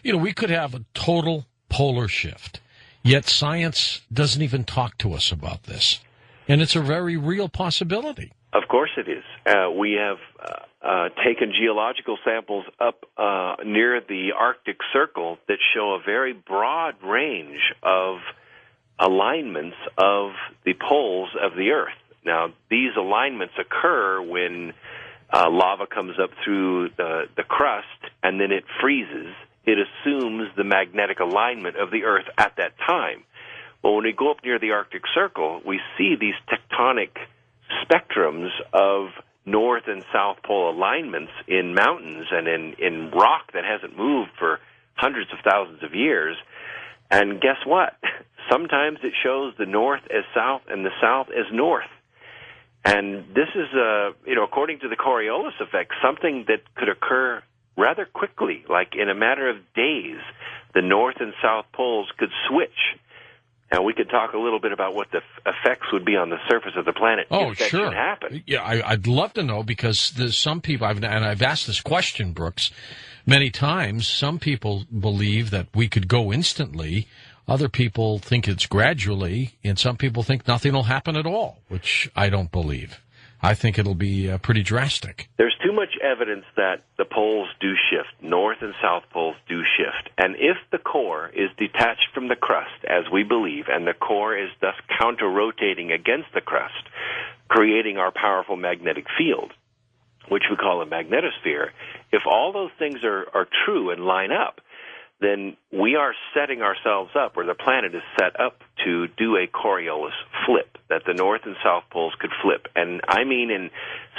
We could have a total polar shift, yet science doesn't even talk to us about this. And it's a very real possibility. Of course it is. We have taken geological samples up near the Arctic Circle that show a very broad range of alignments of the poles of the Earth. Now, these alignments occur when lava comes up through the crust and then it freezes. It assumes the magnetic alignment of the Earth at that time. Well, when we go up near the Arctic Circle, we see these tectonic spectrums of north and south pole alignments in mountains and in rock that hasn't moved for hundreds of thousands of years. And guess what? Sometimes it shows the north as south and the south as north. And this is, according to the Coriolis effect, something that could occur rather quickly, like in a matter of days. The north and south poles could switch. Now, we could talk a little bit about what the effects would be on the surface of the planet if that should happen. Yeah, I'd love to know, because there's some people, and I've asked this question, Brooks, many times. Some people believe that we could go instantly. Other people think it's gradually, and some people think nothing will happen at all, which I don't believe. I think it'll be pretty drastic. There's too much evidence that the poles do shift. North and south poles do shift. And if the core is detached from the crust, as we believe, and the core is thus counter-rotating against the crust, creating our powerful magnetic field, which we call a magnetosphere, if all those things are true and line up, then we are setting ourselves up, or the planet is set up to do a Coriolis flip, that the north and south poles could flip. And I mean in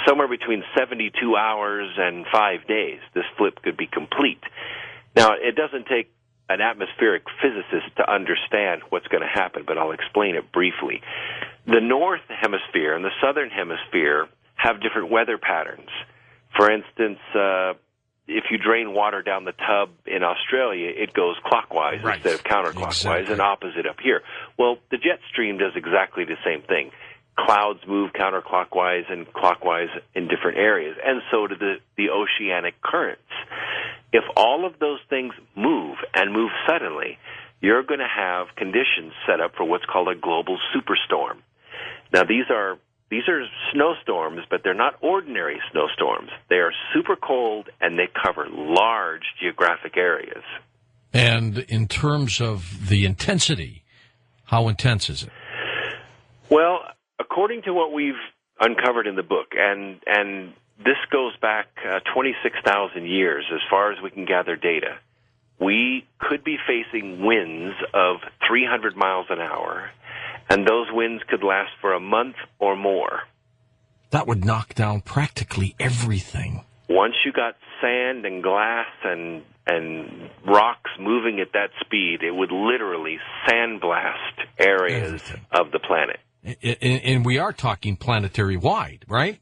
somewhere between 72 hours and 5 days, this flip could be complete. Now, it doesn't take an atmospheric physicist to understand what's going to happen, but I'll explain it briefly. The north hemisphere and the southern hemisphere have different weather patterns. For instance, if you drain water down the tub in Australia, it goes clockwise instead of counterclockwise, and opposite up here. Well, the jet stream does exactly the same thing. Clouds move counterclockwise and clockwise in different areas, and so do the oceanic currents. If all of those things move and move suddenly, you're going to have conditions set up for what's called a global superstorm. Now, these are snowstorms, but they're not ordinary snowstorms. They are super cold, and they cover large geographic areas. And in terms of the intensity, how intense is it? Well, according to what we've uncovered in the book, and this goes back 26,000 years as far as we can gather data, we could be facing winds of 300 miles an hour, and those winds could last for a month or more. That would knock down practically everything. Once you got sand and glass and rocks moving at that speed, it would literally sandblast areas of the planet. And we are talking planetary-wide, right?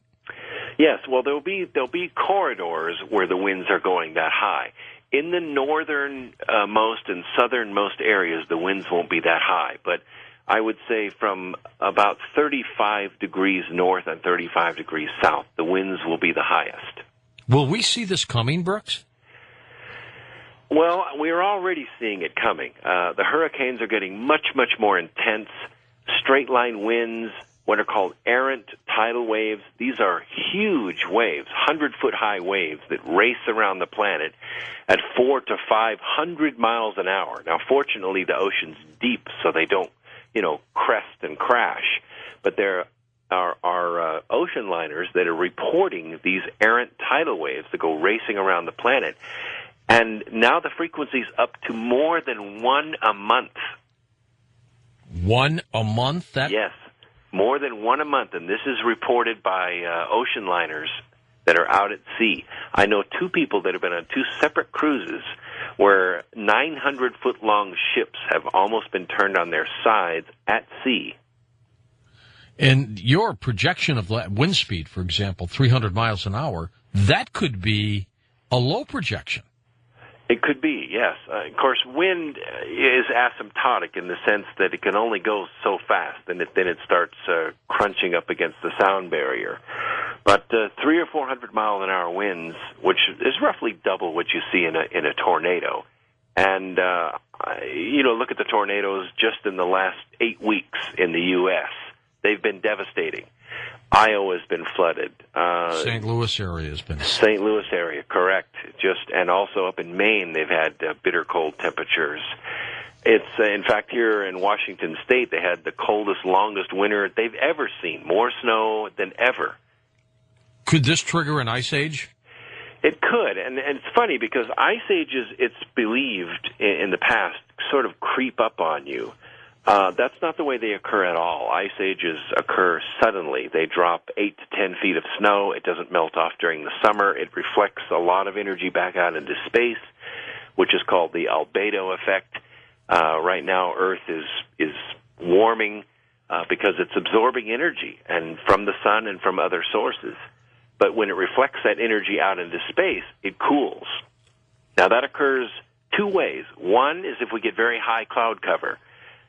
Yes. Well, there'll be corridors where the winds are going that high. In the northernmost and southernmost areas, the winds won't be that high, but I would say from about 35 degrees north and 35 degrees south, the winds will be the highest. Will we see this coming, Brooks? Well, we're already seeing it coming. The hurricanes are getting much, much more intense. Straight-line winds, what are called errant tidal waves. These are huge waves, 100-foot-high waves that race around the planet at 400 to 500 miles an hour. Now, fortunately, the ocean's deep, so they don't crest and crash. But there are ocean liners that are reporting these errant tidal waves that go racing around the planet. And now the frequency's up to more than one a month. One a month? Yes, more than one a month. And this is reported by ocean liners that are out at sea. I know two people that have been on two separate cruises where 900-foot-long ships have almost been turned on their sides at sea. And your projection of wind speed, for example, 300 miles an hour, that could be a low projection. It could be, yes. Of course, wind is asymptotic in the sense that it can only go so fast, and then it starts crunching up against the sound barrier. But 300 or 400 mile an hour winds, which is roughly double what you see in a tornado, And, look at the tornadoes just in the last 8 weeks in the U.S. They've been devastating. Iowa's been flooded. St. Louis area has been. St. Louis area, correct. And also up in Maine, they've had bitter cold temperatures. It's, in fact, here in Washington State, they had the coldest, longest winter they've ever seen. More snow than ever. Could this trigger an ice age? It could, and it's funny because ice ages, it's believed in the past, sort of creep up on you. That's not the way they occur at all. Ice ages occur suddenly. They drop 8 to 10 feet of snow. It doesn't melt off during the summer. It reflects a lot of energy back out into space, which is called the albedo effect. Right now, Earth is warming because it's absorbing energy and from the sun and from other sources. But when it reflects that energy out into space, it cools. Now, that occurs 2 ways. One is if we get very high cloud cover.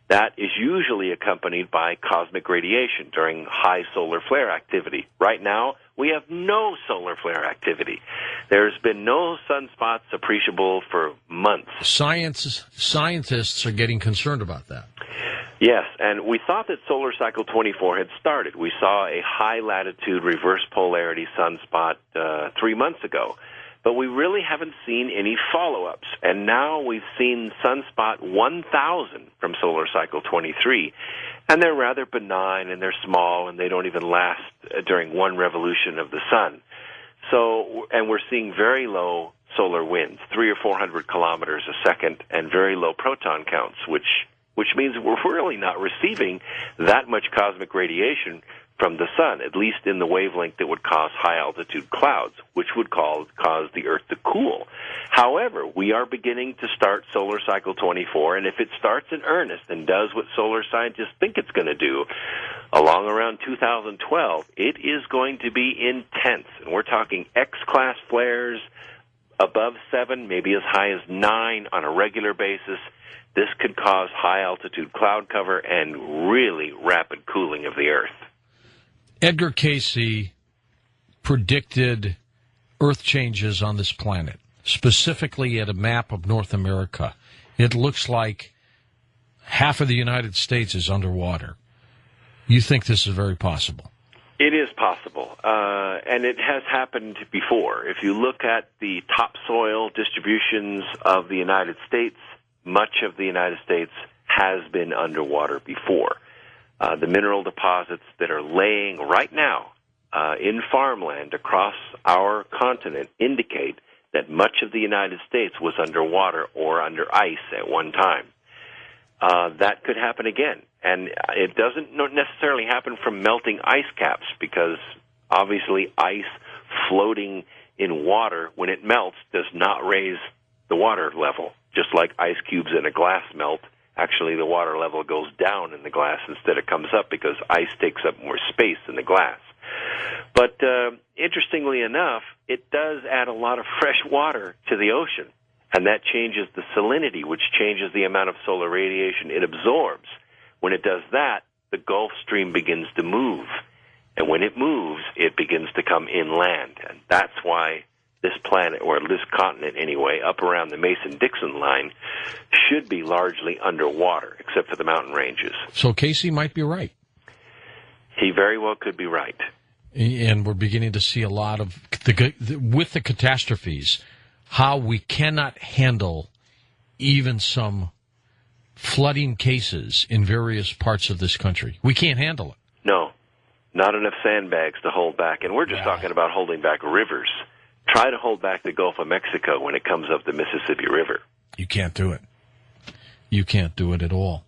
That is usually accompanied by cosmic radiation during high solar flare activity. Right now, we have no solar flare activity. There's been no sunspots appreciable for months. Scientists are getting concerned about that. Yes, and we thought that solar cycle 24 had started. We saw a high-latitude reverse polarity sunspot 3 months ago, but we really haven't seen any follow-ups. And now we've seen sunspot 1,000 from solar cycle 23, and they're rather benign, and they're small, and they don't even last during one revolution of the sun. So, and we're seeing very low solar winds, 300 or 400 kilometers a second, and very low proton counts, which means we're really not receiving that much cosmic radiation from the sun, at least in the wavelength that would cause high-altitude clouds, which would cause the Earth to cool. However, we are beginning to start solar cycle 24, and if it starts in earnest and does what solar scientists think it's going to do, along around 2012, it is going to be intense. And we're talking X-class flares above 7, maybe as high as 9 on a regular basis. This could cause high-altitude cloud cover and really rapid cooling of the Earth. Edgar Cayce predicted Earth changes on this planet, specifically at a map of North America. It looks like half of the United States is underwater. You think this is very possible? It is possible, and it has happened before. If you look at the topsoil distributions of the United States, much of the United States has been underwater before. The mineral deposits that are laying right now in farmland across our continent indicate that much of the United States was underwater or under ice at one time. That could happen again. And it doesn't necessarily happen from melting ice caps because obviously ice floating in water, when it melts, does not raise the water level. Just like ice cubes in a glass melt, actually the water level goes down in the glass instead of comes up because ice takes up more space in the glass. But interestingly enough, it does add a lot of fresh water to the ocean, and that changes the salinity, which changes the amount of solar radiation it absorbs. When it does that, the Gulf Stream begins to move, and when it moves, it begins to come inland, and that's why this planet, or this continent anyway, up around the Mason-Dixon line, should be largely underwater, except for the mountain ranges. So Cayce might be right. He very well could be right. And we're beginning to see a lot of, with the catastrophes, how we cannot handle even some flooding cases in various parts of this country. We can't handle it. No, not enough sandbags to hold back. And we're just talking about holding back rivers. Try to hold back the Gulf of Mexico when it comes up the Mississippi River. You can't do it. You can't do it at all.